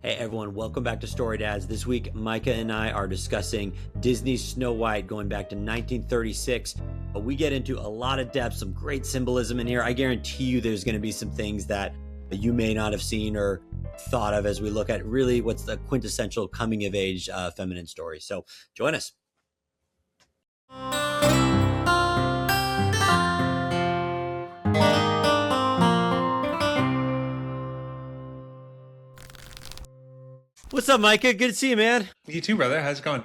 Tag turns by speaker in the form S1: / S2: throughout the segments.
S1: Hey everyone, welcome back to StoryDads. This week, Micah and I are discussing Disney's Snow White going back to 1936. We get into a lot of depth, some great symbolism in here. I guarantee you there's going to be some things that you may not have seen or thought of as we look at really what's the quintessential coming of age feminine story. So join us. What's up, Micah? Good to see you, man.
S2: You too, brother. How's it going?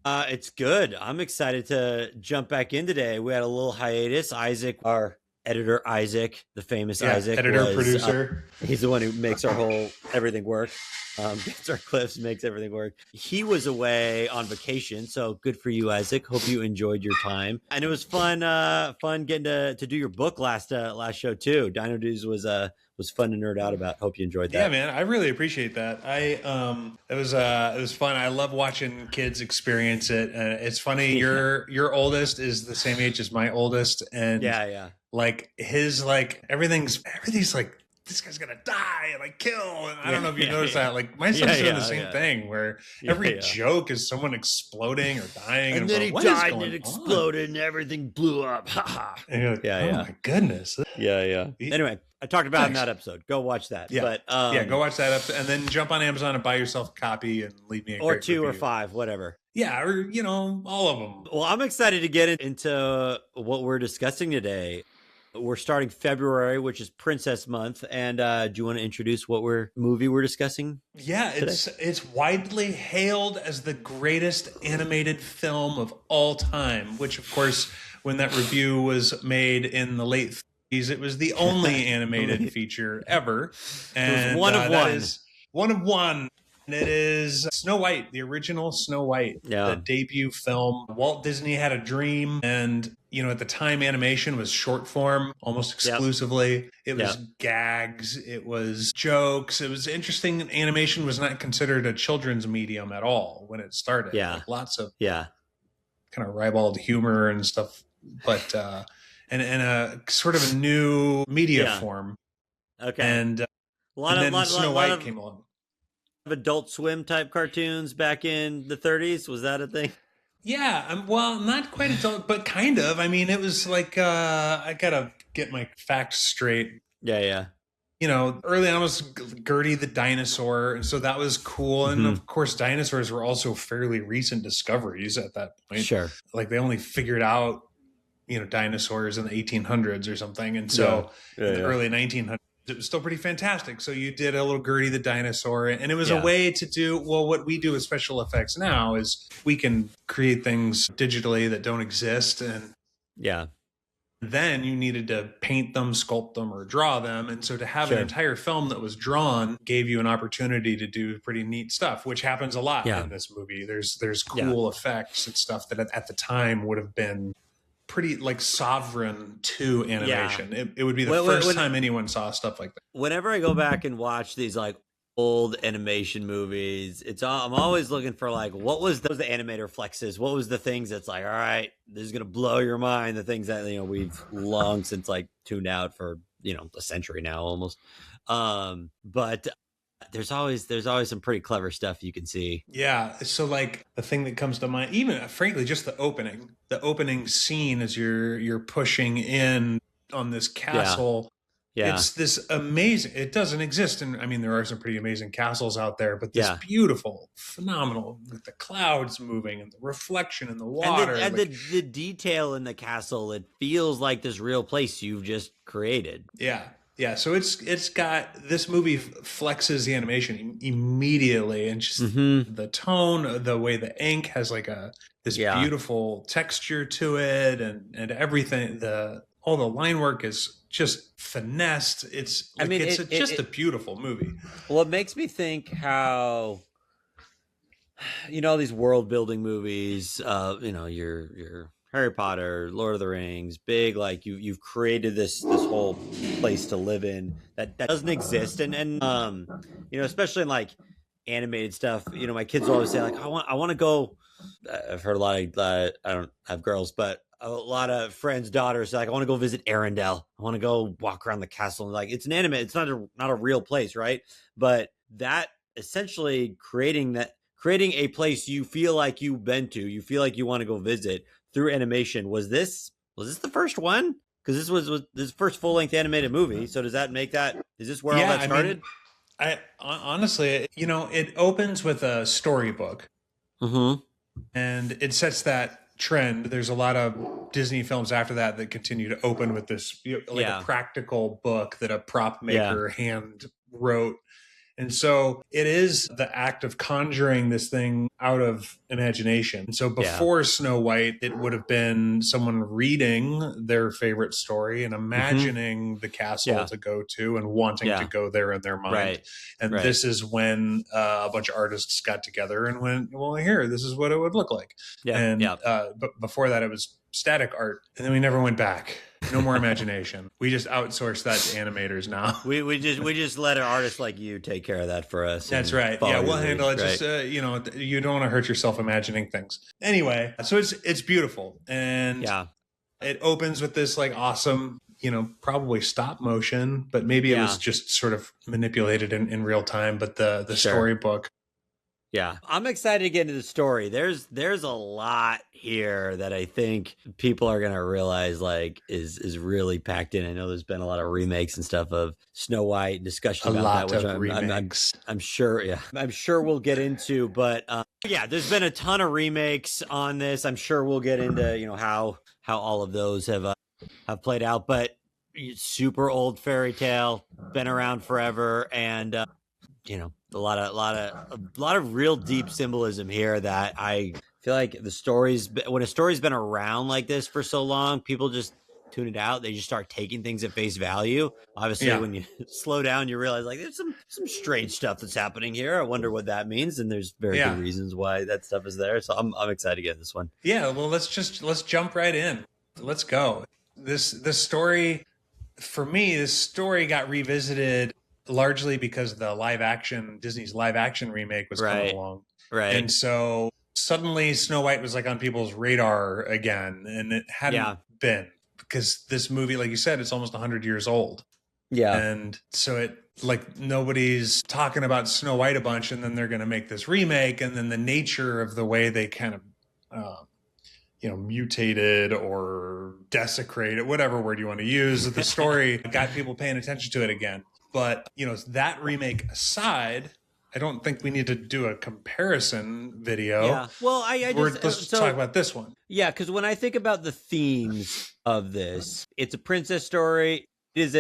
S1: It's good. I'm excited to jump back in today. We had a little hiatus. Isaac, our editor, Isaac, the famous Isaac.
S2: Editor, producer.
S1: He's the one who makes our whole everything work. Gets our clips, makes everything work. He was away on vacation, so good for you, Isaac. Hope you enjoyed your time. And it was fun getting to do your book last show too. Dino Dudes was fun to nerd out about. Hope you enjoyed that.
S2: Yeah, man, I really appreciate that. It was fun. I love watching kids experience it. It's funny. Your oldest is the same age as my oldest, and like his everything's like, this guy's gonna die and kill. And I don't know if you noticed that. Like my son's doing the same thing where every joke is someone exploding or dying,
S1: and then he died and it exploded and everything blew up.
S2: And you're like, oh my goodness.
S1: Anyway, I talked about it in that episode. Go watch that.
S2: Yeah.
S1: But
S2: go watch that episode and then jump on Amazon and buy yourself a copy and leave me a
S1: or
S2: great
S1: two
S2: review.
S1: or five, whatever.
S2: Yeah, or all of them.
S1: Well, I'm excited to get into what we're discussing today. We're starting February, which is Princess Month, and do you want to introduce what movie we're discussing?
S2: Yeah, it's widely hailed as the greatest animated film of all time, which, of course, when that review was made in the late 30s, it was the only animated feature ever. And
S1: it was
S2: one of one. And it is Snow White, the original Snow White, the debut film. Walt Disney had a dream, and at the time, animation was short form almost exclusively. It was gags, it was jokes. It was interesting. Animation was not considered a children's medium at all when it started. Lots of kind of ribald humor and stuff, but and a sort of a new media form.
S1: Okay,
S2: and then Snow White came along.
S1: Adult Swim type cartoons back in the 30s. Was that a thing?
S2: Yeah, well, not quite adult, but kind of. I mean, it was like I gotta get my facts straight.
S1: Yeah.
S2: Early on was Gertie the dinosaur, and so that was cool. And of course, dinosaurs were also fairly recent discoveries at that point.
S1: Sure,
S2: like they only figured out dinosaurs in the 1800s or something, and so in the early 1900s. It was still pretty fantastic. So you did a little Gertie the dinosaur, and it was a way to do, well, what we do with special effects now is we can create things digitally that don't exist. And then you needed to paint them, sculpt them, or draw them. And so to have an entire film that was drawn gave you an opportunity to do pretty neat stuff, which happens a lot in this movie. There's cool effects and stuff that at the time would have been pretty sovereign to animation. It would be the first time anyone saw stuff like that. Whenever
S1: I go back and watch these old animation movies, I'm always looking for what was the animator flexes, what was the things that's all right, this is gonna blow your mind, the things that we've long since tuned out for a century now almost. But there's always some pretty clever stuff you can see. Yeah.
S2: So the thing that comes to mind, even frankly, just the opening scene as you're pushing in on this castle. Yeah. It's this amazing, it doesn't exist. And I mean, there are some pretty amazing castles out there, but this beautiful, phenomenal, with the clouds moving and the reflection in the water.
S1: And the detail in the castle, it feels like this real place you've just created.
S2: Yeah, so it's got, this movie flexes the animation immediately, and just the tone, the way the ink has this beautiful texture to it, and everything. All the line work is just finessed. It's just a beautiful movie.
S1: Well, it makes me think how these world building movies. Your Harry Potter, Lord of the Rings, big, you've created this whole place to live in that doesn't exist, and especially in animated stuff. My kids always say I want to go. I've heard a lot of I don't have girls, but a lot of friends' daughters I want to go visit Arendelle. I want to go walk around the castle. And it's an anime. It's not a real place, right? But that essentially creating a place you feel like you've been to, you feel like you want to go visit through animation. Was this the first one? Because this was this first full length animated movie. So does that make that? Is this where all that started?
S2: I honestly, it opens with a storybook, and it sets that trend. There's a lot of Disney films after that continue to open with this, a practical book that a prop maker hand wrote. And so it is the act of conjuring this thing out of imagination. So before Snow White, it would have been someone reading their favorite story and imagining the castle to go to and wanting to go there in their mind.
S1: Right.
S2: And this is when a bunch of artists got together and went, well, here, this is what it would look like. But before that, it was static art. And then we never went back. No more imagination. We just outsource that to animators now.
S1: We just let an artist like you take care of that for us.
S2: That's right. Yeah, we'll handle it. Right. Just you don't want to hurt yourself imagining things. Anyway, so it's beautiful, and it opens with this like awesome, probably stop motion, but maybe it was just sort of manipulated in real time. But the storybook.
S1: Yeah, I'm excited to get into the story. There's a lot here that I think people are gonna realize like is really packed in. I know there's been a lot of remakes and stuff of Snow White, discussion about that, which I'm sure. Yeah, I'm sure we'll get into. But there's been a ton of remakes on this. I'm sure we'll get into how all of those have played out. But super old fairy tale, been around forever, and a lot of real deep symbolism here that I feel like when a story's been around like this for so long, people just tune it out. They just start taking things at face value. Obviously, when you slow down, you realize like there's some strange stuff that's happening here. I wonder what that means, and there's very good reasons why that stuff is there. So I'm excited to get this one. Yeah,
S2: well, let's jump right in. Let's go. This story, for me, this story got revisited largely because Disney's live action remake was coming along. Right. And so suddenly Snow White was like on people's radar again, and it hadn't been, because this movie, like you said, it's almost 100 years old. Yeah. And so it like nobody's talking about Snow White a bunch, and then they're going to make this remake, and then the nature of the way they kind of mutated or desecrated, whatever word you want to use, the story got people paying attention to it again. But, that remake aside, I don't think we need to do a comparison video. Yeah. Well, let's talk about this one.
S1: Yeah, because when I think about the themes of this, it's a princess story. It's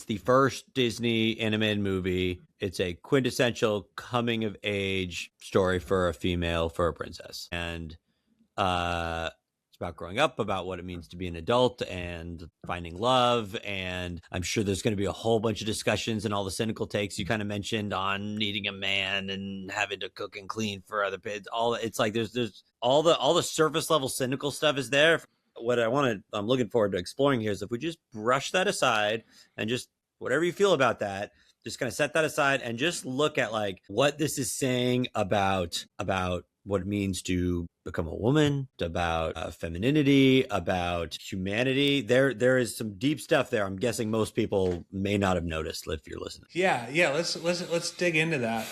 S1: the first Disney animated movie. It's a quintessential coming of age story for a princess. And it's about growing up, about what it means to be an adult and finding love. And I'm sure there's going to be a whole bunch of discussions and all the cynical takes you kind of mentioned on needing a man and having to cook and clean for other kids. It's like there's all the surface level cynical stuff is there. What I'm looking forward to exploring here is if we just brush that aside and just whatever you feel about that, just kind of set that aside and just look at like what this is saying about what it means to become a woman, about femininity, about humanity. There is some deep stuff there. I'm guessing most people may not have noticed if you're listening.
S2: Yeah. Let's dig into that.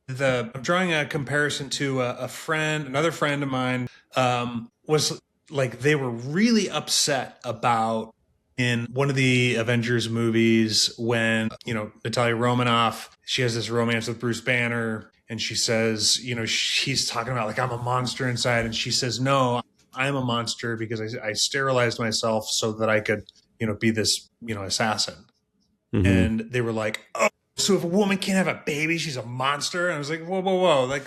S2: I'm drawing a comparison to another friend of mine was like, they were really upset about in one of the Avengers movies when, Natalia Romanoff, she has this romance with Bruce Banner. And she says, she's talking about like, I'm a monster inside. And she says, no, I'm a monster because I sterilized myself so that I could, be this, assassin. Mm-hmm. And they were like, oh, so if a woman can't have a baby, she's a monster. And I was like, whoa. Like,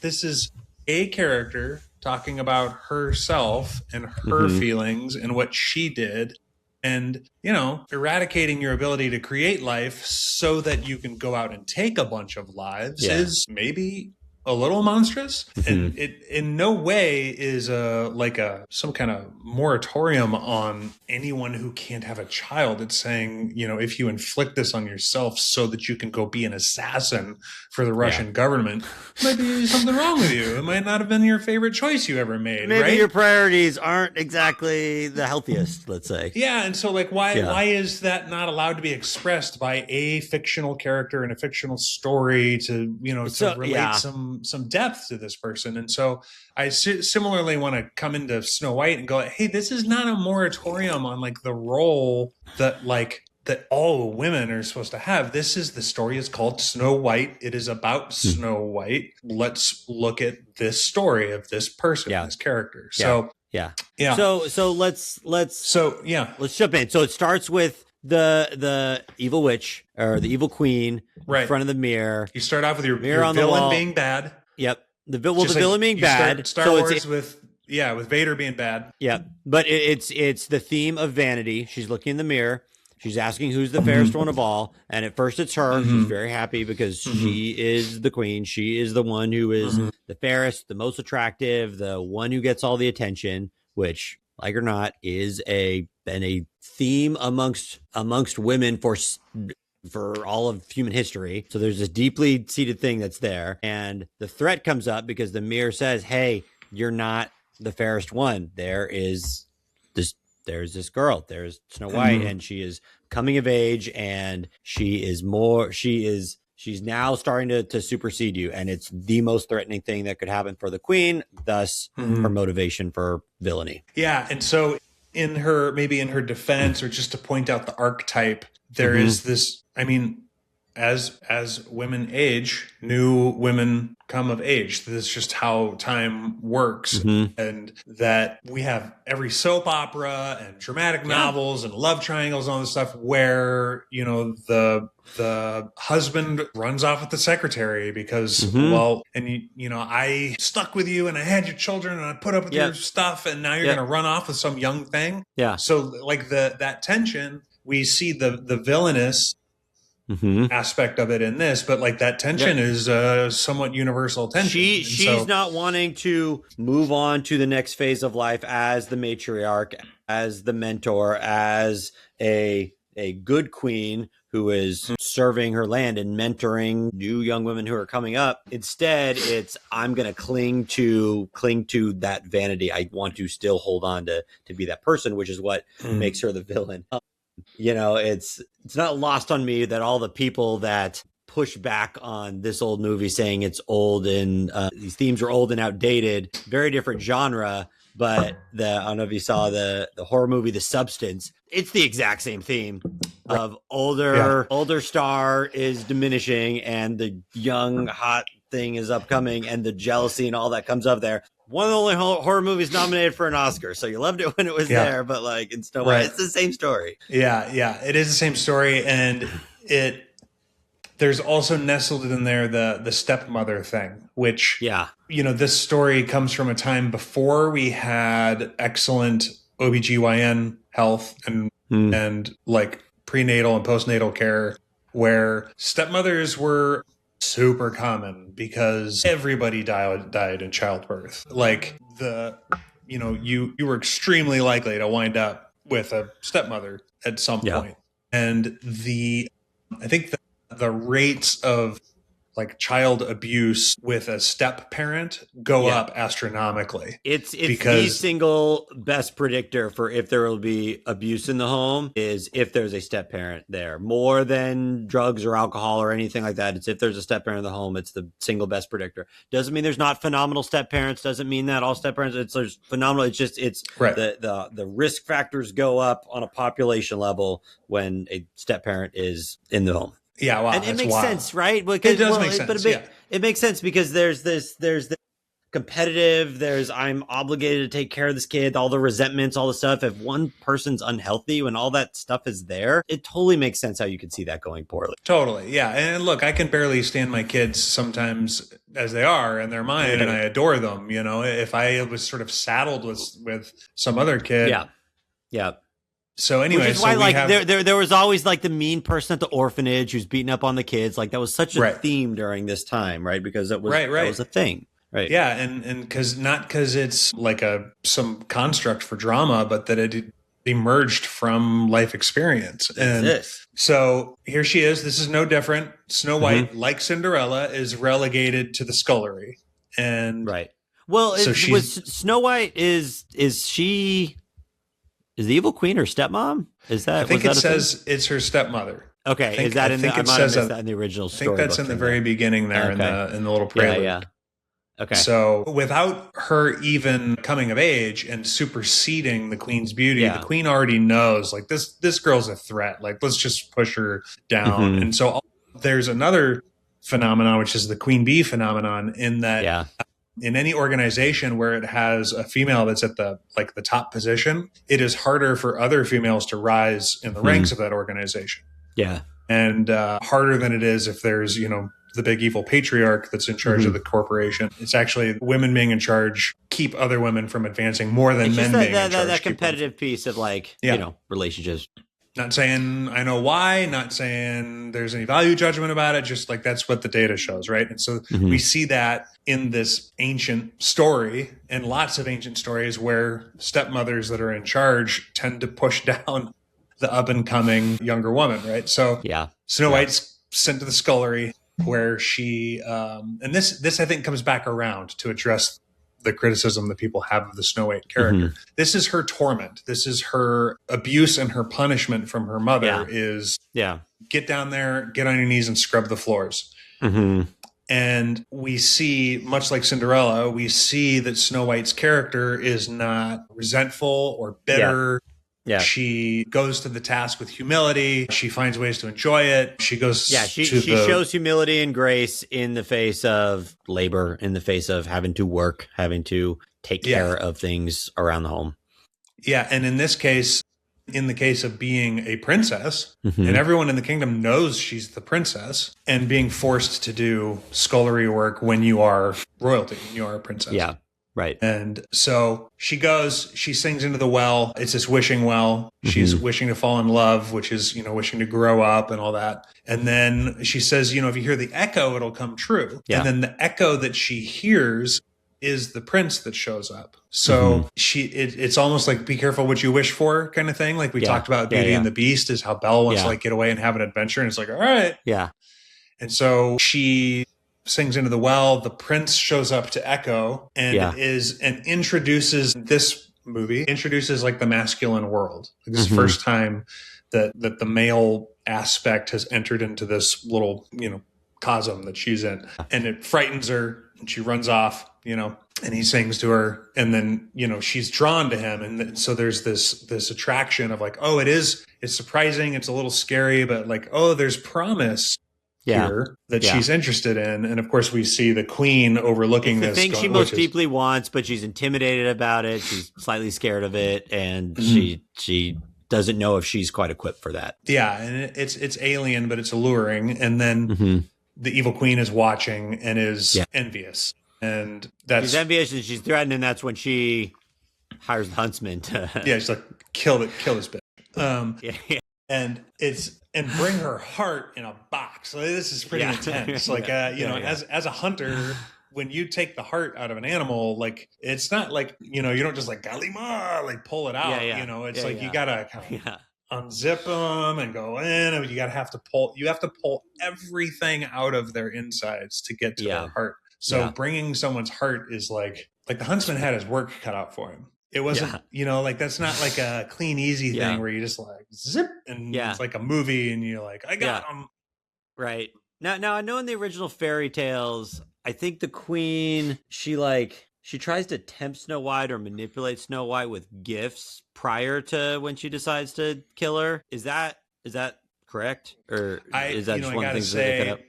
S2: this is a character talking about herself and her feelings and what she did. And, eradicating your ability to create life so that you can go out and take a bunch of lives is maybe a little monstrous, and it in no way is some kind of moratorium on anyone who can't have a child. It's saying, if you inflict this on yourself so that you can go be an assassin for the Russian government, might be something wrong with you. It might not have been your favorite choice you ever made.
S1: Maybe
S2: right?
S1: your priorities aren't exactly the healthiest, let's say.
S2: Yeah, and so why is that not allowed to be expressed by a fictional character in a fictional story to relate some depth to this person? And so I similarly want to come into Snow White and go, hey, this is not a moratorium on the role that all women are supposed to have. The story is called Snow White. It is about Snow White. Let's look at this story of this person, this character. So
S1: yeah. So let's jump in. So it starts with the evil witch or the evil queen in front of the mirror.
S2: You start off with your
S1: mirror on
S2: villain
S1: the wall.
S2: being bad.
S1: Yep. The villain being bad.
S2: Star Wars with Vader being bad.
S1: Yeah. But it's the theme of vanity. She's looking in the mirror. She's asking who's the fairest one of all. And at first it's her. She's very happy because she is the queen. She is the one who is the fairest, the most attractive, the one who gets all the attention, which, like or not, is been a theme amongst women for all of human history. So there's this deeply seated thing that's there. And the threat comes up because the mirror says, hey, you're not the fairest one. There's this girl, there's Snow White, and she is coming of age, and she's now starting to supersede you, and it's the most threatening thing that could happen for the queen, thus her motivation for villainy.
S2: Yeah, and so in her defense, or just to point out the archetype, there is this, as women age, new women come of age. This is just how time works. And that we have every soap opera and dramatic novels and love triangles and all this stuff where, the husband runs off with the secretary because, I stuck with you and I had your children and I put up with your stuff, and now you're going to run off with some young thing. Yeah. So that tension, we see the villainous aspect of it in this, but that tension is somewhat universal tension.
S1: She's not wanting to move on to the next phase of life as the matriarch, as the mentor, as a good queen who is serving her land and mentoring new young women who are coming up. Instead, it's, I'm going to cling to that vanity. I want to still hold on to be that person, which is what makes her the villain. It's not lost on me that all the people that push back on this old movie saying it's old and these themes are old and outdated, very different genre, but I don't know if you saw the horror movie The Substance. It's the exact same theme of older star is diminishing and the young hot thing is upcoming, and the jealousy and all that comes up there. One of the only horror movies nominated for an Oscar, so you loved it when it was there, but in Snow White, it's the same story.
S2: Yeah, it is the same story, and there's also nestled in there the stepmother thing, which this story comes from a time before we had excellent OBGYN health and prenatal and postnatal care, where stepmothers were super common because everybody died in childbirth. You were extremely likely to wind up with a stepmother at some point. And I think the rates of child abuse with a step parent go up astronomically.
S1: It's the single best predictor for if there will be abuse in the home is if there's a step parent there, more than drugs or alcohol or anything like that. It's if there's a step parent in the home, it's the single best predictor. Doesn't mean there's not phenomenal step parents. Doesn't mean that all step parents, there's phenomenal. It's just, the risk factors go up on a population level when a step parent is in the home.
S2: Yeah, wow,
S1: and it makes sense, right? Because,
S2: it does make sense.
S1: It makes sense because there's the competitive. I'm obligated to take care of this kid. All the resentments, all the stuff. If one person's unhealthy, when all that stuff is there, it totally makes sense how you could see that going poorly.
S2: Totally, yeah. And look, I can barely stand my kids sometimes as they are, and they're mine, and I adore them. If I was sort of saddled with some other kid, So anyway,
S1: which is why there was always like the mean person at the orphanage who's beating up on the kids. Like that was such a theme during this time, right? Because that was that was a thing, right?
S2: Yeah, and because it's like some construct for drama, but that it emerged from life experience. And so here she is. This is no different. Snow White, like Cinderella, is relegated to the scullery, and
S1: Well, so Snow White is she? Is the evil queen her stepmom? Is that?
S2: I think it says it's her stepmother.
S1: Okay, is that in the? I might have missed that in the original story.
S2: I think that's in the very beginning there in the little prelude.
S1: Yeah. Okay.
S2: So without her even coming of age and superseding the queen's beauty, the queen already knows like this girl's a threat. Like let's just push her down. And so there's another phenomenon, which is the queen bee phenomenon, in that. In any organization where it has a female that's at the top position, it is harder for other females to rise in the ranks of that organization. Yeah. And harder than it is if there's, the big evil patriarch that's in charge of the corporation. It's actually women being in charge keep other women from advancing more than men being in charge.
S1: That competitive piece of relationships.
S2: Not saying I know why, not saying there's any value judgment about it, just like that's what the data shows, right? And so we see that in this ancient story and lots of ancient stories where stepmothers that are in charge tend to push down the up and coming younger woman, right? So Snow White's sent to the scullery where she, and this I think comes back around to address the criticism that people have of the Snow White character. This is her torment. This is her abuse and her punishment from her mother is get down there, get on your knees and scrub the floors. And we see, much like Cinderella, we see that Snow White's character is not resentful or bitter. She goes to the task with humility. She finds ways to enjoy it. She goes. She
S1: shows humility and grace in the face of labor, in the face of having to work, having to take care of things around the home.
S2: Yeah, and in this case, in the case of being a princess, and everyone in the kingdom knows she's the princess, and being forced to do scullery work when you are royalty, when you are a princess.
S1: Yeah. Right.
S2: And so she goes, she sings into the well. It's this wishing well. She's wishing to fall in love, which is, wishing to grow up and all that. And then she says, if you hear the echo, it'll come true. Yeah. And then the echo that she hears is the prince that shows up. So it's almost like be careful what you wish for kind of thing. Like we talked about Beauty and the Beast, is how Belle wants to get away and have an adventure. And it's like, all right. Yeah. And so she sings into the well. The prince shows up to echo and introduces like the masculine world. This is the first time that the male aspect has entered into this little, cosm that she's in, and it frightens her and she runs off, and he sings to her, and then, she's drawn to him. And so there's this attraction of like, oh, it's surprising. It's a little scary, but like, oh, there's promise here that she's interested in. And of course we see the queen overlooking this.
S1: The thing she most deeply wants, but she's intimidated about it. She's slightly scared of it. And she doesn't know if she's quite equipped for that.
S2: Yeah. And it's alien, but it's alluring. And then the evil queen is watching and is envious. And
S1: she's envious and she's threatened. And that's when she hires the huntsman to
S2: she's like, kill this bitch. And bring her heart in a box. So this is pretty intense. Like, as a hunter, when you take the heart out of an animal, like, it's not like, you don't just like, Galima, like pull it out, it's you gotta kind of unzip them and go in, and you have to pull everything out of their insides to get to their heart. So bringing someone's heart is like the huntsman had his work cut out for him. It wasn't, like that's not like a clean, easy thing where you just like zip and it's like a movie and you're like, I got him.
S1: Right. Now I know in the original fairy tales, I think the queen, she tries to tempt Snow White or manipulate Snow White with gifts prior to when she decides to kill her. Is that correct? Or is that just one of the things that they cut up?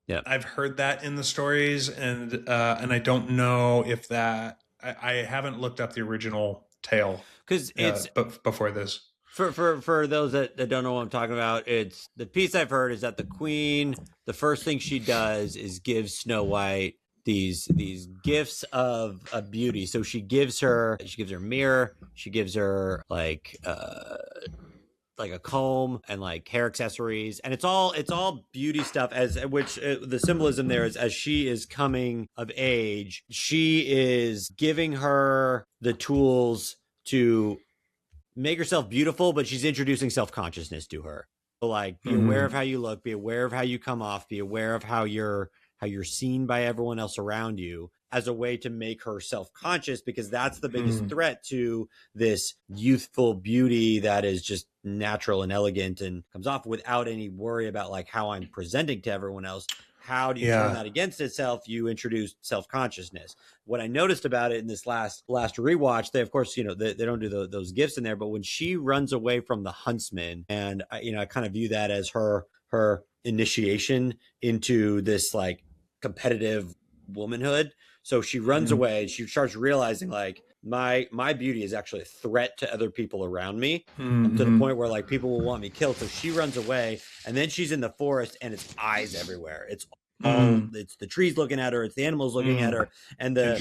S1: Yeah.
S2: I've heard that in the stories and I don't know if that, I haven't looked up the original tale
S1: because it's
S2: before this.
S1: For those that don't know what I'm talking about, it's the piece I've heard is that the queen, the first thing she does is give Snow White these gifts of beauty. So she gives her a mirror, she gives her like like a comb and like hair accessories, and it's all beauty stuff, as which the symbolism there is, as she is coming of age, she is giving her the tools to make herself beautiful, but she's introducing self-consciousness to her. So like, be aware of how you look, be aware of how you come off, be aware of how you're seen by everyone else around you, as a way to make her self-conscious, because that's the biggest threat to this youthful beauty that is just natural and elegant and comes off without any worry about like how I'm presenting to everyone else. How do you turn that against itself? You introduce self-consciousness. What I noticed about it in this last rewatch, they of course, they don't do those gifts in there, but when she runs away from the huntsman, and I kind of view that as her initiation into this like competitive womanhood. So she runs away. She starts realizing like my beauty is actually a threat to other people around me, to the point where like people will want me killed. So she runs away, and then she's in the forest, and it's eyes everywhere. It's it's the trees looking at her. It's the animals looking at her, and the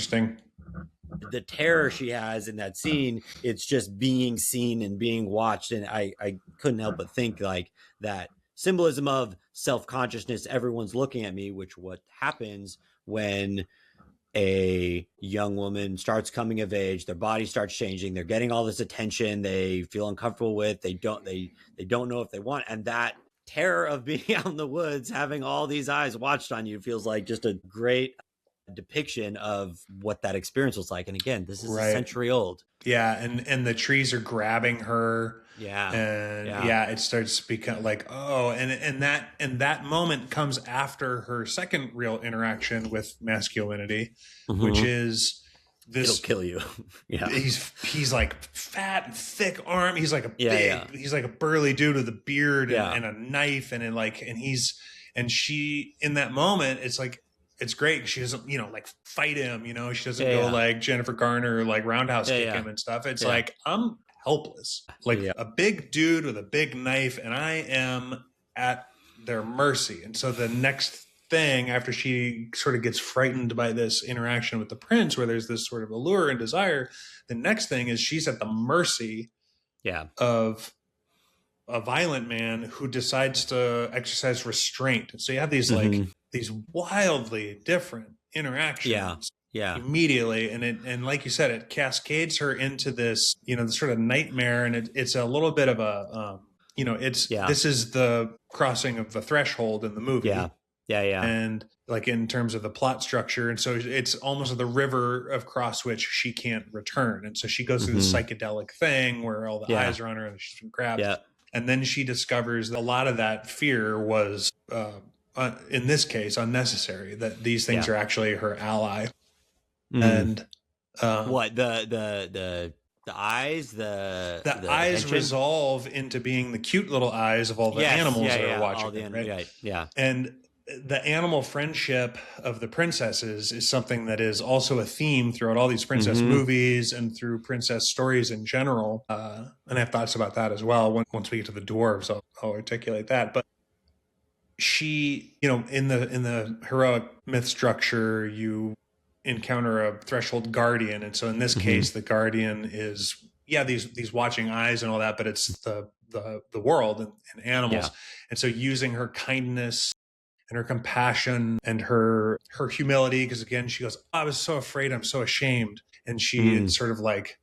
S1: terror she has in that scene. It's just being seen and being watched, and I couldn't help but think like that symbolism of self-consciousness. Everyone's looking at me, which what happens when a young woman starts coming of age, their body starts changing, they're getting all this attention they feel uncomfortable with, they don't know if they want, and that terror of being out in the woods having all these eyes watched on you feels like just a great depiction of what that experience was like. And again, this is a century old.
S2: And the trees are grabbing her. It starts to become like, and that moment comes after her second real interaction with masculinity, which is this.
S1: It'll kill you.
S2: He's like fat and thick arm. He's like he's like a burly dude with a beard and a knife, and she in that moment, it's like, it's great. She doesn't, like fight him, she doesn't go like Jennifer Garner, like roundhouse kick him and stuff. It's like, I'm helpless, like a big dude with a big knife, and I am at their mercy. And so the next thing, after she sort of gets frightened by this interaction with the prince, where there's this sort of allure and desire, the next thing is she's at the mercy of a violent man who decides to exercise restraint. And so you have these like these wildly different interactions immediately, and like you said, it cascades her into this this sort of nightmare, and it's a little bit of a this is the crossing of the threshold in the movie, and like in terms of the plot structure, and so it's almost the river of cross which she can't return, and so she goes through this psychedelic thing where all the eyes are on her and she's been grabbed, and then she discovers that a lot of that fear was in this case unnecessary, that these things are actually her ally. And
S1: what the eyes, the
S2: eyes
S1: attention?
S2: Resolve into being the cute little eyes of all the animals that are watching them, right? And the animal friendship of the princesses is something that is also a theme throughout all these princess movies and through princess stories in general. And I have thoughts about that as well. Once we get to the dwarves, I'll articulate that. But she, in the heroic myth structure, you encounter a threshold guardian, and so in this case, the guardian is these watching eyes and all that, but it's the world and animals, and so using her kindness and her compassion and her humility, because again, she goes, I was so afraid, I'm so ashamed, and she sort of like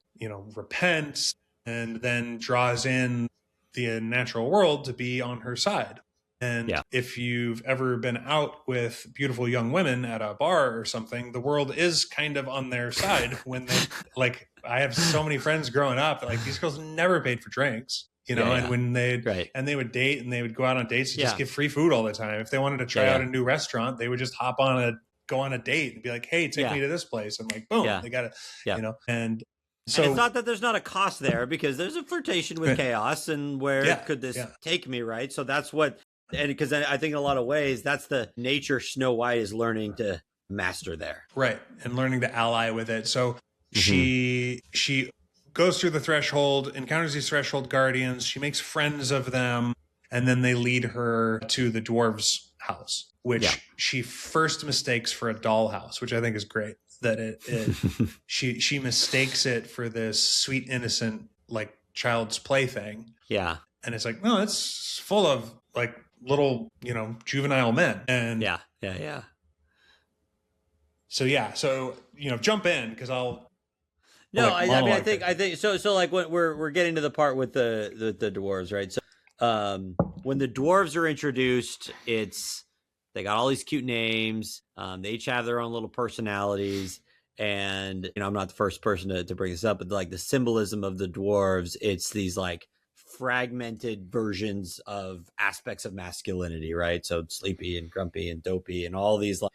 S2: repents and then draws in the natural world to be on her side. And if you've ever been out with beautiful young women at a bar or something, the world is kind of on their side when they, like, I have so many friends growing up, like these girls never paid for drinks, and when and they would date and they would go out on dates and just get free food all the time. If they wanted to try out a new restaurant, they would just go on a date and be like, hey, take me to this place. And like, boom, they got it, and so
S1: and it's not that there's not a cost there, because there's a flirtation with chaos and where could this take me, right? So that's what, and because I think in a lot of ways, that's the nature Snow White is learning to master there.
S2: Right. And learning to ally with it. So she goes through the threshold, encounters these threshold guardians. She makes friends of them. And then they lead her to the dwarves' house, which she first mistakes for a dollhouse, which I think is great. That she mistakes it for this sweet, innocent, like child's plaything.
S1: Yeah.
S2: And it's like, no, it's full of like little, juvenile men. And
S1: yeah.
S2: So jump in because
S1: No,
S2: like
S1: I mean, I
S2: monologue.
S1: think so. So like when we're getting to the part with the dwarves, right? So, when the dwarves are introduced, they got all these cute names. They each have their own little personalities, and I'm not the first person to bring this up, but like the symbolism of the dwarves, it's these like fragmented versions of aspects of masculinity, right? So sleepy and grumpy and dopey and all these like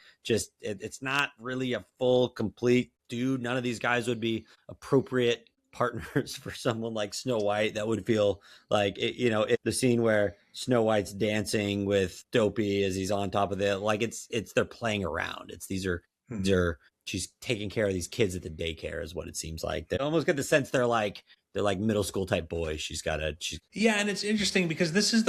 S1: it's not really a full complete dude. None of these guys would be appropriate partners for someone like Snow White. That would feel like the scene where Snow White's dancing with Dopey as he's on top of it, like it's they're playing around. These are she's taking care of these kids at the daycare is what it seems like. They almost get the sense they're like middle school type boys.
S2: Yeah, and it's interesting because this is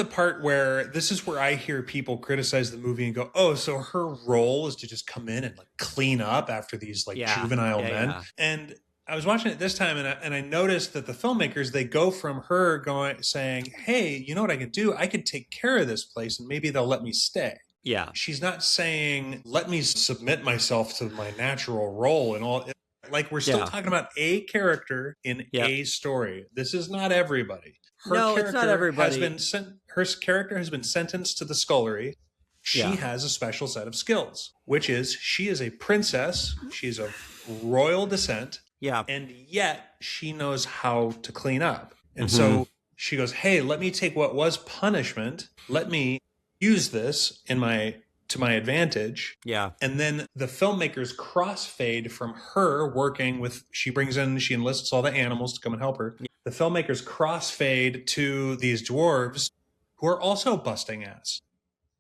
S2: where I hear people criticize the movie and go, oh, so her role is to just come in and like clean up after these like juvenile men. Yeah. And I was watching it this time and I noticed that the filmmakers, they go from her saying, hey, you know what I could do? I could take care of this place and maybe they'll let me stay.
S1: Yeah.
S2: She's not saying, let me submit myself to my natural role and all. Like we're still talking about a character in a story. This is not everybody.
S1: It's not everybody.
S2: Her character has been sentenced to the scullery. She has a special set of skills, which is she is a princess. She's of royal descent.
S1: Yeah.
S2: And yet she knows how to clean up. And so she goes, hey, let me take what was punishment. Let me use this to my advantage.
S1: Yeah.
S2: And then the filmmakers crossfade from her working with, she enlists all the animals to come and help her. Yeah. The filmmakers crossfade to these dwarves who are also busting ass.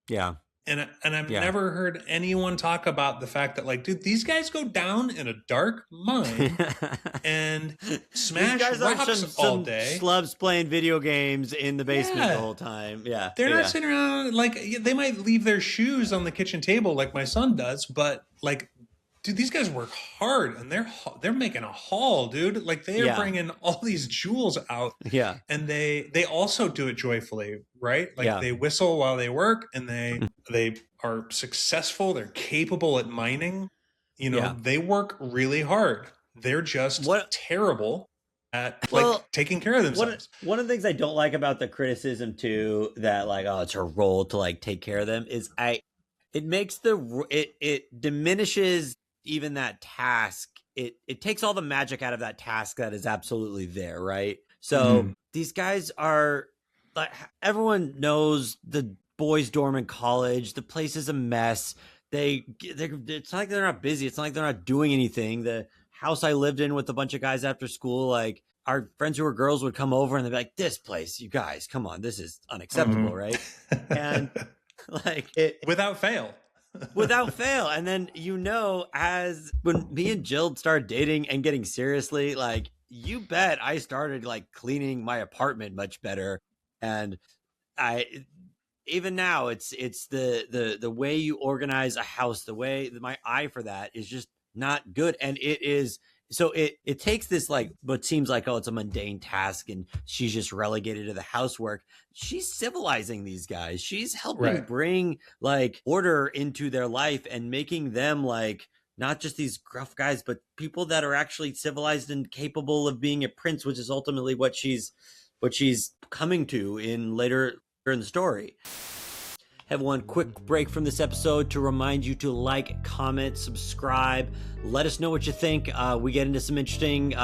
S1: Yeah.
S2: And I've never heard anyone talk about the fact that like, dude, these guys go down in a dark mine and smash rocks all day.
S1: Schlubs playing video games in the basement the whole time. Yeah.
S2: They're not sitting around like they might leave their shoes on the kitchen table like my son does, but like, dude, these guys work hard and they're making a haul, dude. Like they are bringing all these jewels out.
S1: Yeah.
S2: And they also do it joyfully, right? Like they whistle while they work and they are successful. They're capable at mining. They work really hard. They're just terrible at taking care of themselves.
S1: One of the things I don't like about the criticism too, that like, oh, it's her role to like take care of them, is it makes it diminishes even that task. It takes all the magic out of that task that is absolutely there, right? So these guys are like, everyone knows the boys' dorm in college. The place is a mess. It's not like they're not busy. It's not like they're not doing anything. The house I lived in with a bunch of guys after school, like our friends who were girls would come over and they'd be like, this place, you guys, come on, this is unacceptable, right? And like
S2: without fail.
S1: And then as when me and Jill started dating and getting seriously, like you bet I started like cleaning my apartment much better. And even now it's the way you organize a house, my eye for that is just not good. And it takes this like what seems like, oh, it's a mundane task and she's just relegated to the housework. She's civilizing these guys. She's helping bring like order into their life and making them like not just these gruff guys, but people that are actually civilized and capable of being a prince, which is ultimately what she's coming to later in the story. Have one quick break from this episode to remind you to like, comment, subscribe. Let us know what you think. We get into some interesting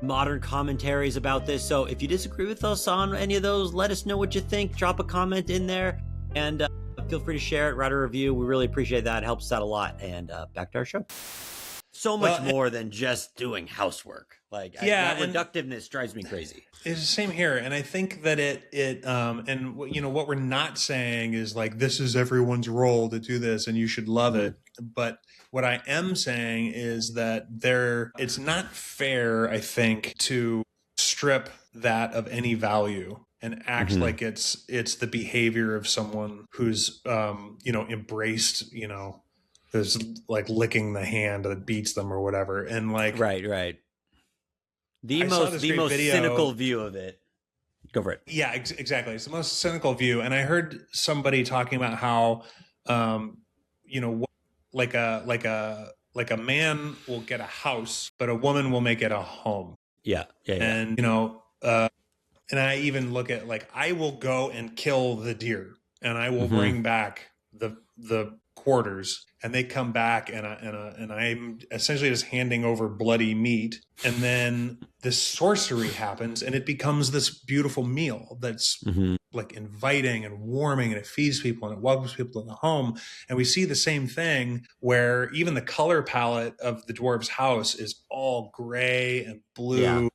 S1: modern commentaries about this. So if you disagree with us on any of those, let us know what you think. Drop a comment in there and feel free to share it, write a review. We really appreciate that. It helps us out a lot. And back to our show. So much more than just doing housework. Like that reductiveness drives me crazy.
S2: It's the same here, and I think that and what we're not saying is like this is everyone's role to do this, and you should love it. But what I am saying is that it's not fair, I think, to strip that of any value and act like it's the behavior of someone who's embraced is like licking the hand that beats them or whatever, and like
S1: right. The most cynical view of it. Go for it.
S2: Yeah, exactly. It's the most cynical view. And I heard somebody talking about how, you know, like a man will get a house, but a woman will make it a home.
S1: Yeah.
S2: And, you know, and I even look at like, I will go and kill the deer and I will bring back the quarters, and they come back and I'm essentially just handing over bloody meat. And then this sorcery happens and it becomes this beautiful meal that's like inviting and warming, and it feeds people and it welcomes people to the home. And we see the same thing where even the color palette of the dwarves' house is all gray and blue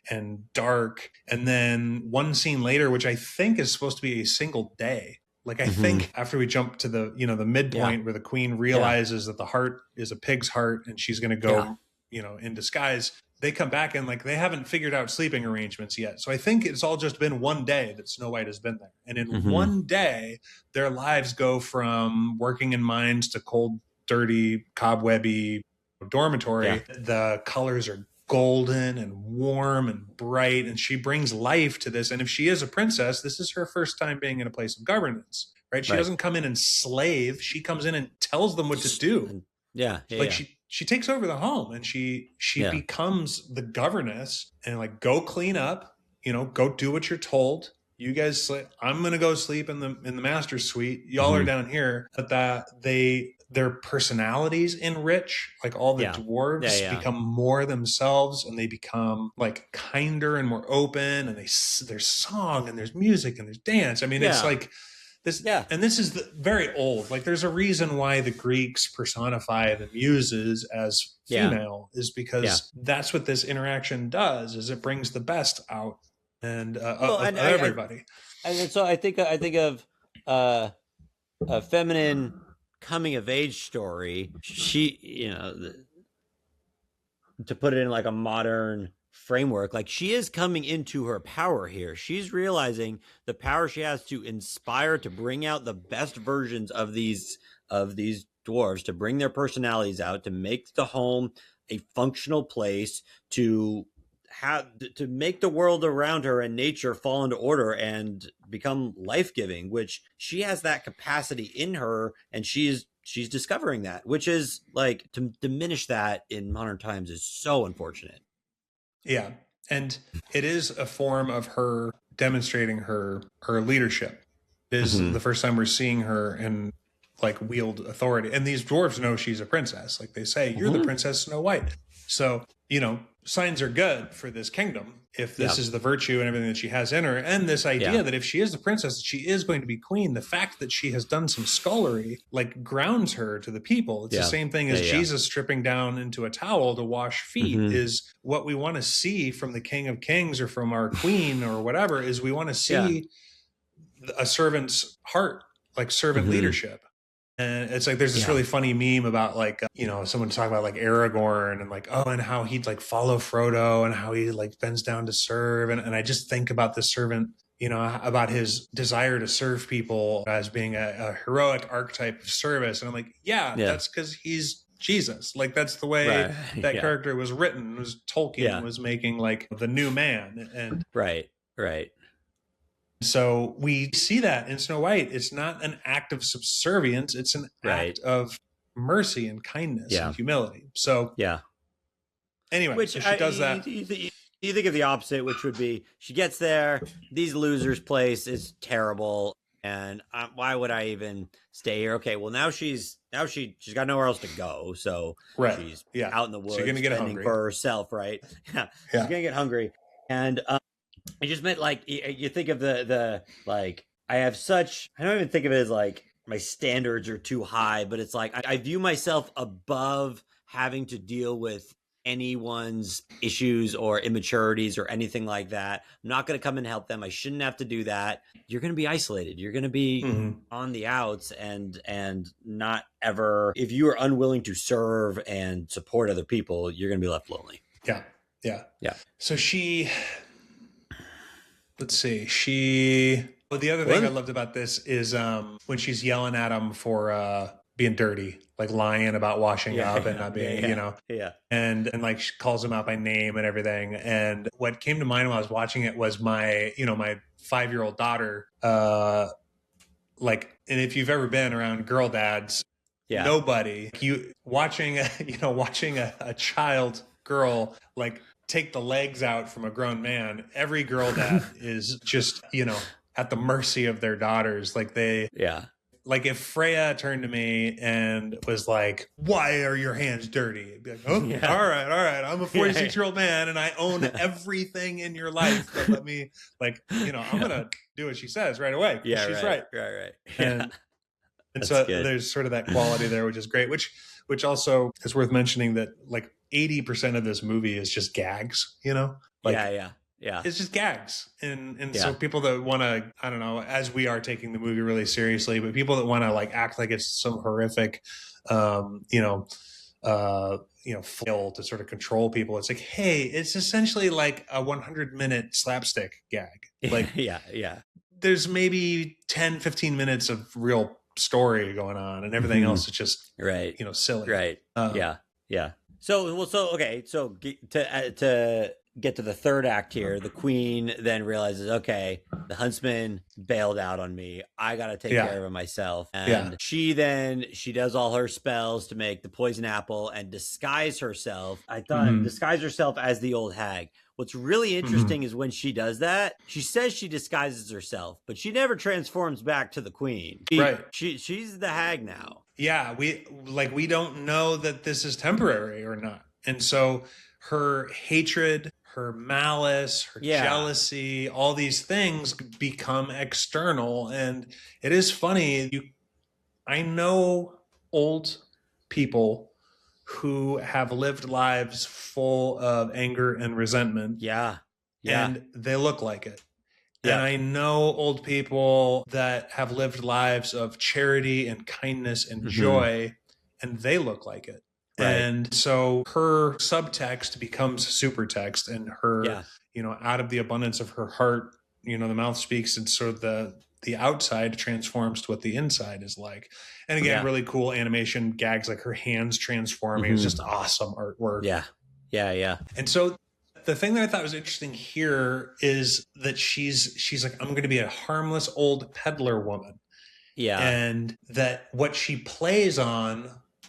S2: and dark. And then one scene later, which I think is supposed to be a single day. Like I think after we jump to the, you know, the midpoint where the queen realizes that the heart is a pig's heart and she's going to go, you know, in disguise, they come back and like they haven't figured out sleeping arrangements yet. So I think it's all just been one day that Snow White has been there. And in one day, their lives go from working in mines to cold, dirty, cobwebby dormitory. The colors are golden and warm and bright, and she brings life to this. And if she is a princess, this is her first time being in a place of governance, right? She doesn't come in and slave. She comes in and tells them what to do. She takes over the home, and she becomes the governess, and like, go clean up, you know, go do what you're told. You guys sleep. I'm going to go sleep in the master's suite. Y'all are down here. But their personalities enrich, like all the dwarves become more themselves, and they become like kinder and more open, and there's song and there's music and there's dance. I mean, it's like this, and this is very old. Like there's a reason why the Greeks personify the muses as female is because that's what this interaction does, is it brings the best out and of everybody.
S1: And so I think of a feminine coming of age story. She, you know, to put it in like a modern framework, like she is coming into her power here. She's realizing the power she has to inspire, to bring out the best versions of these dwarves, to bring their personalities out, to make the home a functional place, to make the world around her and nature fall into order and become life-giving, which she has that capacity in her, and she's discovering that, which is like, to diminish that in modern times is so unfortunate.
S2: Yeah. And it is a form of her demonstrating her leadership. It is the first time we're seeing her and like wield authority. And these dwarves know she's a princess. Like they say, you're the Princess Snow White. So, you know, signs are good for this kingdom if this is the virtue and everything that she has in her. And this idea that if she is the princess, she is going to be queen. The fact that she has done some scullery like grounds her to the people. It's the same thing as Jesus stripping down into a towel to wash feet is what we want to see from the King of Kings or from our queen or whatever, is we want to see a servant's heart, like servant leadership. And it's like, there's this really funny meme about like, you know, someone talking about like Aragorn and like, and how he'd like follow Frodo and how he like bends down to serve. And I just think about the servant, you know, about his desire to serve people as being a heroic archetype of service. And I'm like, that's because he's Jesus. Like that's the way that character was written, was Tolkien was making like the new man. And
S1: right.
S2: So we see that in Snow White. It's not an act of subservience. It's an act of mercy and kindness and humility. So anyway,
S1: which
S2: so she does that.
S1: You think of the opposite, which would be she gets there, these losers' place is terrible, and why would I even stay here? Okay, well now she's got nowhere else to go, so she's out in the woods,
S2: she's gonna get hungry
S1: for herself, right? She's gonna get hungry, and it just meant like you think of the like, I don't even think of it as like my standards are too high, but it's like I view myself above having to deal with anyone's issues or immaturities or anything like that. I'm not going to come and help them. I shouldn't have to do that. You're going to be isolated. You're going to be on the outs and not ever, if you are unwilling to serve and support other people, you're going to be left lonely.
S2: Yeah. So let's see. The other thing I loved about this is when she's yelling at him for being dirty, like lying about washing up and not being, and like she calls him out by name and everything. And what came to mind while I was watching it was my 5-year-old daughter, like, and if you've ever been around girl dads, nobody, you watching a child girl, like, take the legs out from a grown man, every girl dad is just, at the mercy of their daughters. Like like if Freya turned to me and was like, "Why are your hands dirty?" I'd be like, "Oh, all right. I'm a 46-year-old man and I own everything in your life. But let me, like, I'm going to do what she says right away.
S1: Yeah,
S2: she's
S1: right.
S2: And so there's sort of that quality there, which is great, which also is worth mentioning, that like 80% of this movie is just gags, Yeah. It's just gags. And so people that want to, I don't know, as we are taking the movie really seriously, but people that want to like act like it's some horrific, flail to sort of control people. It's like, hey, it's essentially like a 100-minute slapstick gag. Like, there's maybe 10, 15 minutes of real story going on, and everything else is just, silly.
S1: Right. So okay. So to get to the third act here, the queen then realizes, okay, the huntsman bailed out on me. I got to take care of it myself. And she does all her spells to make the poison apple and disguise herself. Disguise herself as the old hag. What's really interesting is when she does that, she says she disguises herself, but she never transforms back to the queen. She's the hag now.
S2: Yeah, we don't know that this is temporary or not. And so her hatred, her malice, her jealousy, all these things become external. And it is funny. I know old people who have lived lives full of anger and resentment. And they look like it. And I know old people that have lived lives of charity and kindness and joy, and they look like it. Right. And so her subtext becomes supertext, and her, out of the abundance of her heart, the mouth speaks, and sort of the outside transforms to what the inside is like. And again, really cool animation, gags like her hands transforming. It's just awesome artwork.
S1: Yeah.
S2: And so the thing that I thought was interesting here is that she's like, I'm going to be a harmless old peddler woman. And that what she plays on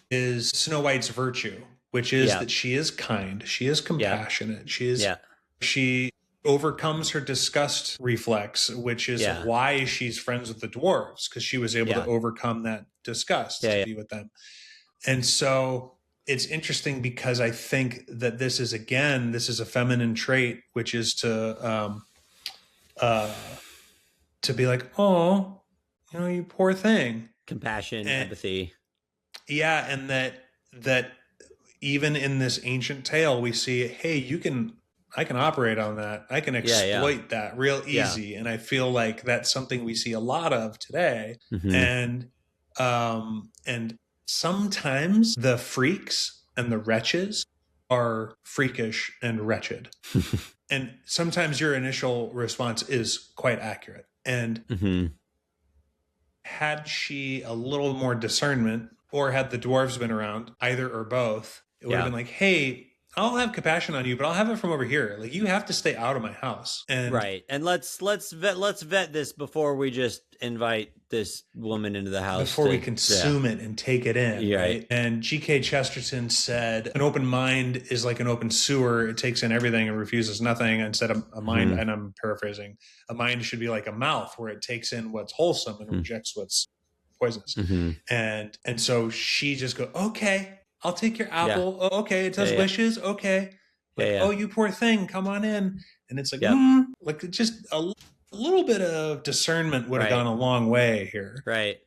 S2: is Snow White's virtue, which is that she is kind, she is compassionate, she overcomes her disgust reflex, which is why she's friends with the dwarves, because she was able to overcome that disgust to be with them. And so it's interesting because I think that this is a feminine trait, which is to be like, oh, you poor thing.
S1: Compassion, empathy.
S2: Yeah. And that even in this ancient tale, we see, hey, I can operate on that. I can exploit that real easy. And I feel like that's something we see a lot of today. And sometimes the freaks and the wretches are freakish and wretched. And sometimes your initial response is quite accurate. And had she a little more discernment, or had the dwarves been around, either or both, it would have been like, hey, I'll have compassion on you, but I'll have it from over here. Like, you have to stay out of my house. And
S1: And let's vet this before we just invite this woman into the house.
S2: Before we consume it and take it in. Right. And G.K. Chesterton said, an open mind is like an open sewer. It takes in everything and refuses nothing. Instead of a mind, and I'm paraphrasing, a mind should be like a mouth, where it takes in what's wholesome and rejects what's poisonous. And so she just goes, okay, I'll take your apple. Oh, okay, it does wishes. Okay. Like, oh, you poor thing, come on in. And it's like, like just a little bit of discernment would have gone a long way here.
S1: Right.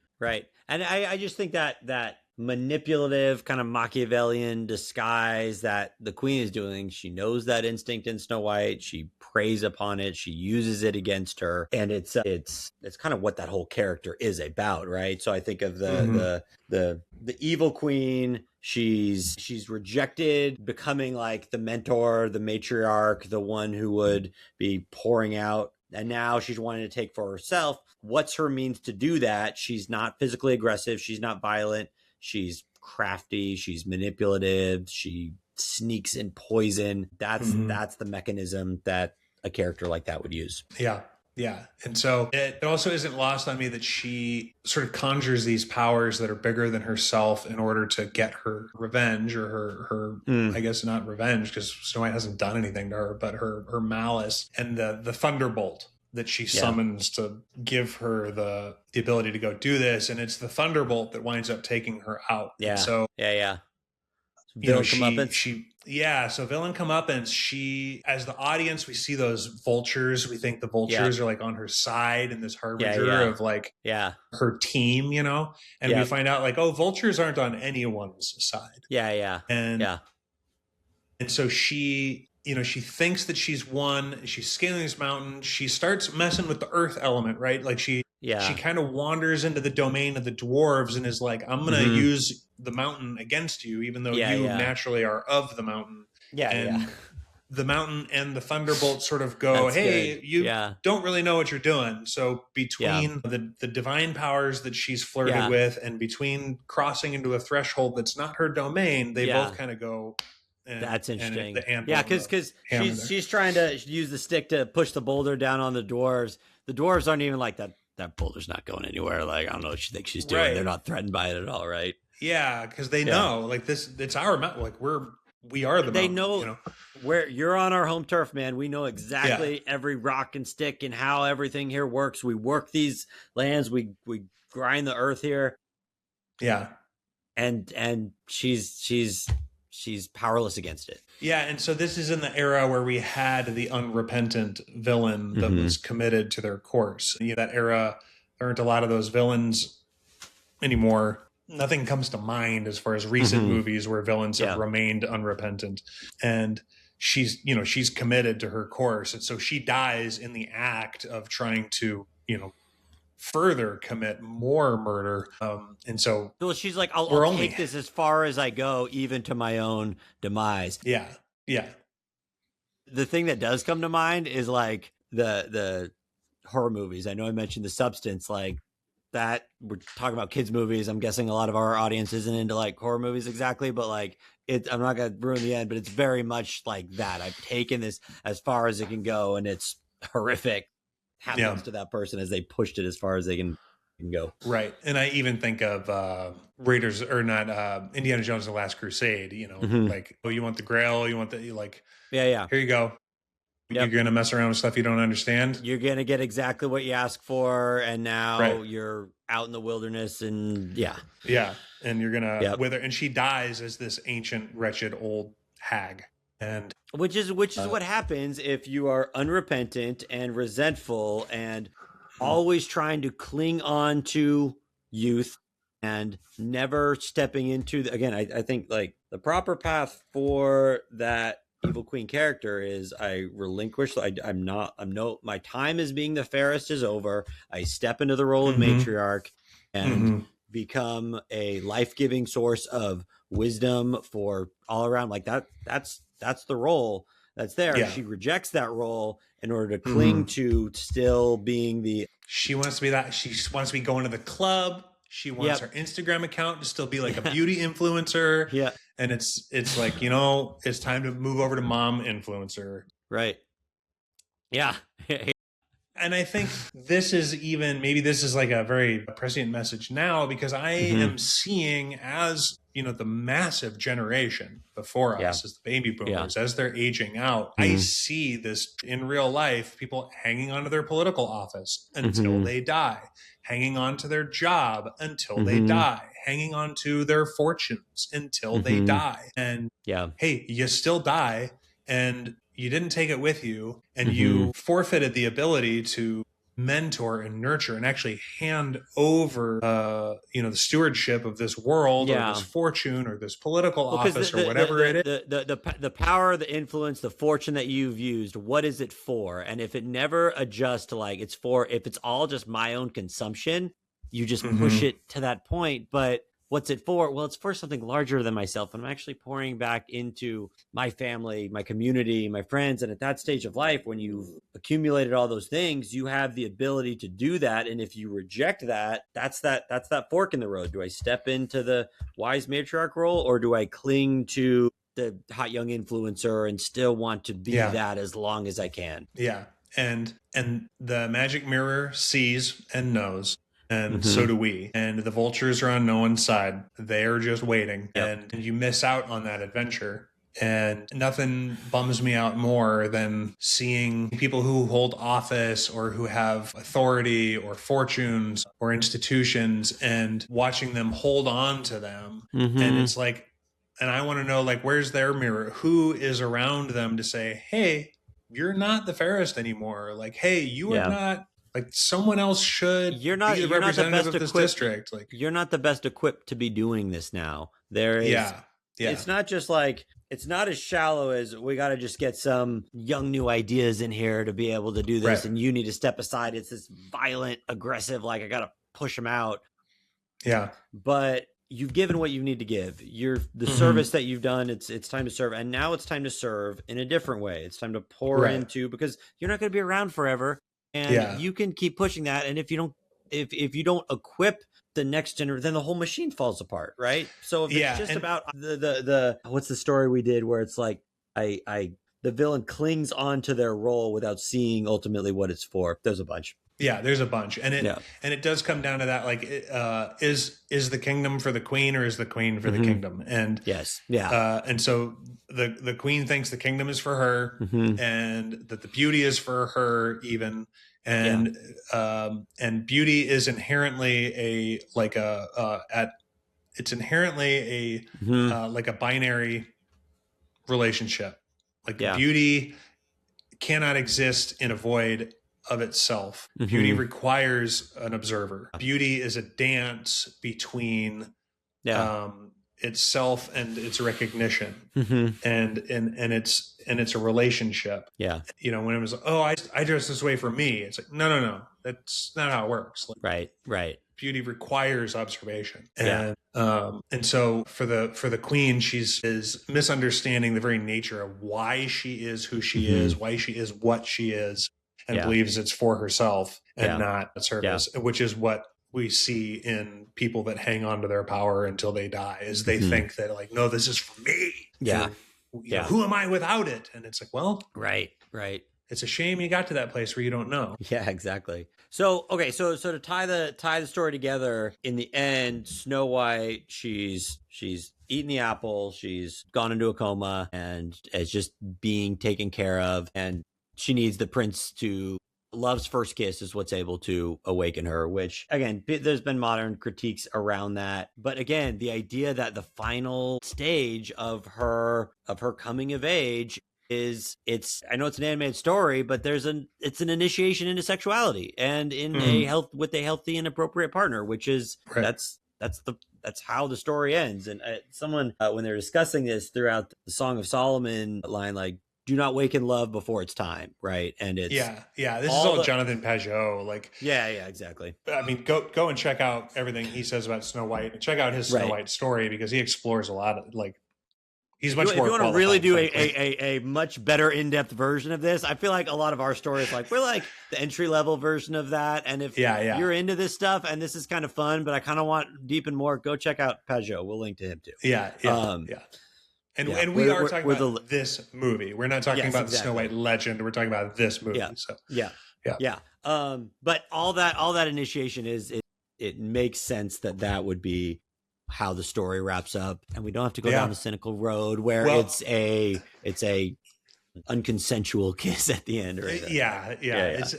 S1: And I just think that manipulative kind of Machiavellian disguise that the queen is doing, she knows that instinct in Snow White. She preys upon it. She uses it against her. And it's kind of what that whole character is about, right? So I think of the evil queen. She's rejected, becoming like the mentor, the matriarch, the one who would be pouring out. And now she's wanting to take for herself. What's her means to do that? She's not physically aggressive. She's not violent. she's crafty, she's manipulative, she sneaks in poison. That's the mechanism that a character like that would use.
S2: Yeah. Yeah. And so it also isn't lost on me that she sort of conjures these powers that are bigger than herself in order to get her revenge, or her I guess not revenge, because Snow White hasn't done anything to her, but her malice, and the thunderbolt that she summons to give her the ability to go do this. And it's the thunderbolt that winds up taking her out.
S1: Yeah.
S2: And so
S1: Villain
S2: so villain comeuppance, she, as the audience, we see those vultures. We think the vultures are like on her side and this harbinger of like her team, you know? And we find out like, oh, vultures aren't on anyone's side. And so she, you know, she thinks that she's won. She's scaling this mountain. She starts messing with the earth element, right? Like she kind of wanders into the domain of the dwarves and is like, I'm going to use the mountain against you, even though you naturally are of the mountain. The mountain and the thunderbolt sort of go, you don't really know what you're doing. So between the divine powers that she's flirted with and between crossing into a threshold that's not her domain, they both kind of go.
S1: That's interesting. Because she's trying to use the stick to push the boulder down on the dwarves. The dwarves aren't even like that. That boulder's not going anywhere. Like, I don't know what she thinks she's doing. Right. They're not threatened by it at all, right?
S2: Yeah, because they know, like, it's our mountain. Like, we are the mountain. They know, you know,
S1: where you're on our home turf, man. We know exactly every rock and stick and how everything here works. We work these lands. We grind the earth here.
S2: Yeah,
S1: and she's powerless against it.
S2: Yeah, and so this is in the era where we had the unrepentant villain that was committed to their course. You know, that era, there aren't a lot of those villains anymore. Nothing comes to mind as far as recent movies where villains have remained unrepentant. And she's committed to her course. And so she dies in the act of trying to, you know, further commit more murder. And so
S1: she's like, I'll take this as far as I go, even to my own demise.
S2: Yeah.
S1: The thing that does come to mind is like the horror movies. I know I mentioned The Substance, like that. We're talking about kids movies. I'm guessing a lot of our audience isn't into like horror movies exactly, but like I'm not going to ruin the end, but it's very much like that. I've taken this as far as it can go, and it's horrific happens to that person as they pushed it as far as they can go.
S2: Right. And I even think of Raiders, or not, Indiana Jones and the Last Crusade, you know, like, oh, you want the Grail, you want the, like, here you go. You're going to mess around with stuff you don't understand.
S1: You're going to get exactly what you ask for. And now you're out in the wilderness and
S2: and you're going to wither. And she dies as this ancient, wretched old hag. And
S1: which is what happens if you are unrepentant and resentful and always trying to cling on to youth and never stepping into I think like the proper path for that evil queen character is I relinquish. My time as being the fairest is over. I step into the role of matriarch and become a life-giving source of wisdom for all around. Like that's the role that's there. Yeah. She rejects that role in order to cling to still being the.
S2: She wants to be that. She wants to be going to the club. She wants her Instagram account to still be like a beauty influencer.
S1: Yeah.
S2: And it's like, you know, it's time to move over to mom influencer.
S1: Right. Yeah.
S2: And I think this is like a very prescient message now, because I am seeing, as you know, the massive generation before us, as the baby boomers, as they're aging out, I see this in real life, people hanging on to their political office until they die, hanging on to their job until they die, hanging on to their fortunes until they die. And hey, you still die, and you didn't take it with you, and you forfeited the ability to mentor and nurture and actually hand over, the stewardship of this world or this fortune or this political office or whatever it is.
S1: The power, the influence, the fortune that you've used, what is it for? And if it never adjusts to like, if it's all just my own consumption, you just push it to that point. But what's it for? Well, it's for something larger than myself. And I'm actually pouring back into my family, my community, my friends. And at that stage of life, when you've accumulated all those things, you have the ability to do that. And if you reject that, that's that fork in the road. Do I step into the wise matriarch role, or do I cling to the hot young influencer and still want to be that as long as I can?
S2: Yeah. And the magic mirror sees and knows, and so do we. And the vultures are on no one's side. They're just waiting. And you miss out on that adventure. And nothing bums me out more than seeing people who hold office or who have authority or fortunes or institutions, and watching them hold on to them. And it's like, and I want to know, like, where's their mirror? Who is around them to say, hey, you're not the fairest anymore. Like, hey, you are not, like, someone else should
S1: be the representative of this district. Like, you're not the best equipped to be doing this now. There is, it's not just like, it's not as shallow as we got to just get some young new ideas in here to be able to do this. And you need to step aside. It's this violent, aggressive, like, I got to push them out.
S2: Yeah.
S1: But you've given what you need to give. The service that you've done, it's time to serve. And now it's time to serve in a different way. It's time to pour into, because you're not going to be around forever, and you can keep pushing that. And if you don't equip the next generation, then the whole machine falls apart. Right. So if it's just about the what's the story we did where it's like, the villain clings onto their role without seeing ultimately what it's for. There's a bunch.
S2: Yeah, there's a bunch. And it does come down to that, like, is the kingdom for the queen, or is the queen for the kingdom? And and so the queen thinks the kingdom is for her, and that the beauty is for her even. And beauty is inherently like a binary relationship. Like, beauty cannot exist in a void of itself. Beauty requires an observer. Beauty is a dance between itself and its recognition, and it's a relationship. When it was, I dress this way for me, it's like, no, that's not how it works. Like,
S1: right.
S2: Beauty requires observation. And so for the queen, is misunderstanding the very nature of why she is who she is, why she is what she is, and believes it's for herself and not a service, which is what we see in people that hang on to their power until they die, is they think that, like, no, this is for me. Who am I without it? And it's like, well,
S1: right.
S2: It's a shame you got to that place where you don't know.
S1: Yeah, exactly. So, okay. So to tie the story together, in the end, Snow White, she's eaten the apple. She's gone into a coma and is just being taken care of. And she needs the prince to, love's first kiss is what's able to awaken her, which, again, there's been modern critiques around that. But again, the idea that the final stage of her coming of age is, I know it's an animated story, but it's an initiation into sexuality and with a healthy and appropriate partner, which is that's how the story ends. And someone, when they're discussing this throughout the Song of Solomon line, like, do not waken love before it's time, right? And it's
S2: this is all Jonathan Pajot. Like,
S1: exactly.
S2: I mean, go and check out everything he says about Snow White, and check out his Snow White story, because he explores a lot of, like, he's much more. If you want to really do
S1: a much better in-depth version of this, I feel like a lot of our stories, like, we're like the entry-level version of that. And if you're into this stuff and this is kind of fun, but I kind of want deep and more, go check out Pajot. We'll link to him too.
S2: And we are talking about this movie. We're not talking about the Snow White legend. We're talking about this movie.
S1: But all that initiation it makes sense that would be how the story wraps up, and we don't have to go down the cynical road where it's a unconsensual kiss at the end.
S2: It's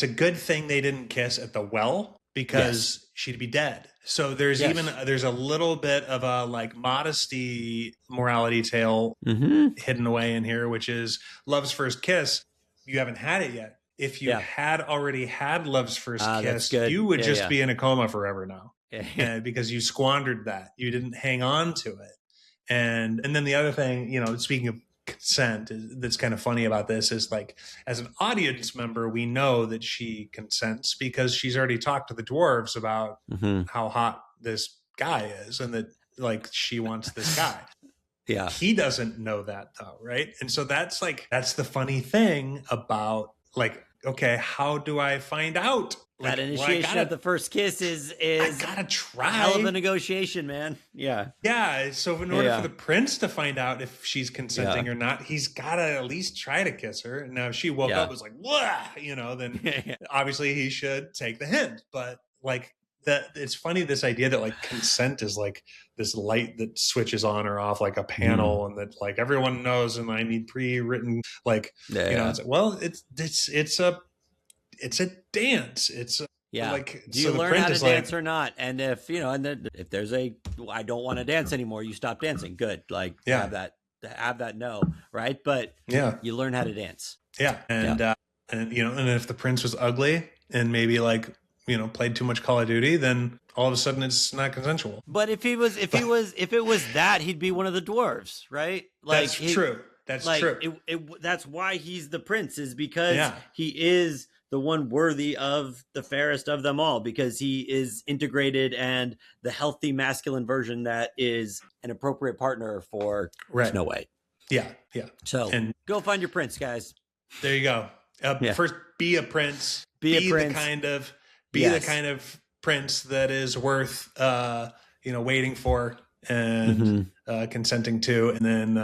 S2: a good thing they didn't kiss at the well, because she'd be dead. So there's a little bit of a, like, modesty morality tale hidden away in here, which is love's first kiss. You haven't had it yet. If you had already had love's first kiss, you would just be in a coma forever now, because you squandered that. You didn't hang on to it. And then the other thing, speaking of consent, that's kind of funny about this is, like, as an audience member, we know that she consents because she's already talked to the dwarves about how hot this guy is, and that like she wants this guy.
S1: Yeah.
S2: He doesn't know that though, right? And so that's the funny thing about like, okay, how do I find out? Like,
S1: that initiation of the first kiss is
S2: I gotta try.
S1: A hell of a negotiation, man. Yeah.
S2: Yeah. So in order for the prince to find out if she's consenting or not, he's gotta at least try to kiss her. Now if she woke up and was like, "What?" Then obviously he should take the hint. But like that, it's funny, this idea that like consent is like this light that switches on or off like a panel, and that like everyone knows, and I need pre-written like it's like, well, it's a dance. It's like,
S1: do you learn how to dance or not? And if if there's I don't want to dance anymore, you stop dancing. Good, like have that no, right? But you learn how to dance.
S2: And if the prince was ugly and maybe like played too much Call of Duty, then all of a sudden it's not consensual.
S1: But if it was that, he'd be one of the dwarves, right? Like
S2: that's true. That's like, true.
S1: That's why he's the prince, is because he is the one worthy of the fairest of them all, because he is integrated and the healthy masculine version that is an appropriate partner for Snow White.
S2: Yeah.
S1: So go find your prince, guys.
S2: There you go. First, be a prince. Be the kind of prince that is worth waiting for and consenting to, and then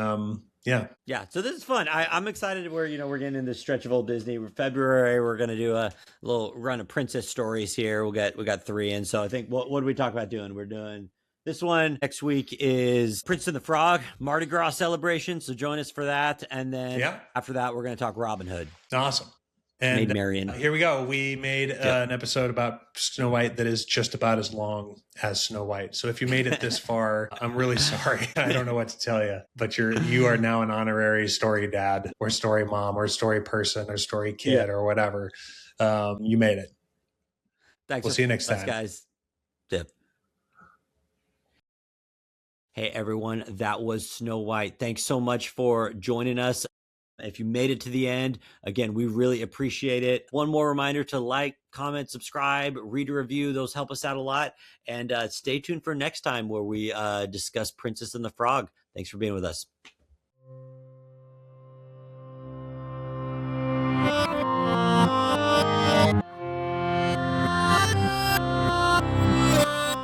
S2: so this is fun. I'm excited. We're getting in this stretch of old Disney. February, we're gonna do a little run of princess stories here. We got 3 in, so I think what do we talk about doing? We're doing this one next week is Prince and the Frog Mardi Gras celebration, so join us for that. And then after that, we're gonna talk Robin Hood. Awesome. And here we go. We made an episode about Snow White that is just about as long as Snow White. So if you made it this far, I'm really sorry. I don't know what to tell you, but you are now an honorary story dad or story mom or story person or story kid or whatever. You made it.
S1: Thanks.
S2: We'll see you next time,
S1: guys. Yep. Hey everyone, that was Snow White. Thanks so much for joining us. If you made it to the end, again, we really appreciate it. One more reminder to like, comment, subscribe, read a review. Those help us out a lot. And stay tuned for next time where we discuss Princess and the Frog. Thanks for being with us.